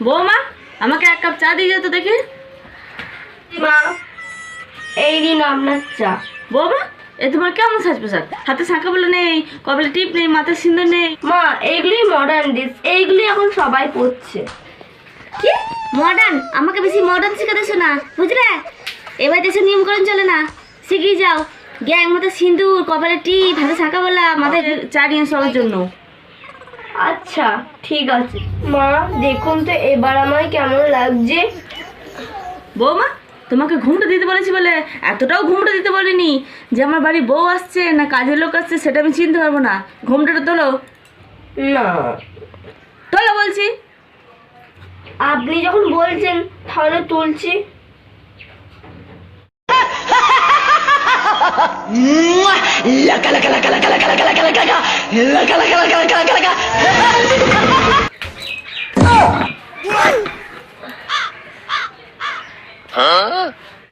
বৌমা, আমাকে এক কাপ চা দিয়ে যেত দেখি। মা, এই দিন আপনার চা। বৌমা, এ তোমার কেমন সাজ পোশাক? হাতে শাঁখা বলে নেই, কপালে টিপ নেই, মাথায় সিন্দুর নেই। মা, এইগুলি মডার্ন ড্রেস, এইগুলি এখন সবাই পরছে। কি মডার্ন? আমাকে বেশি মডার্ন শেখাতেছো না, বুঝলে? এবার দেশের নিয়মকরণ চলে না, শিখিয়ে যাও। গ্যাং মতো সিন্দুর, কপালে টিপ, হাতে শাঁখা বলা, মাথায় চা নিয়ে সবার জন্য। আচ্ছা ঠিক আছে। মা দেখুন তো এবার আমায় কেমন লাগছে। বৌমা, তোমাকে ঘুমটা দিতে বলেছি বলে এতটাও ঘুমটা দিতে বলিনি যে আমার বাড়ি বউ আসছে না কাজের লোক আসছে সেটা আমি চিনতে পারবো না। ঘুমটাটা তোলো। না, তোলো বলছি। আপনি যখন বলছেন তাহলে তুলছি। Laka laka laka laka laka laka laka laka laka laka laka laka laka laka. Huh?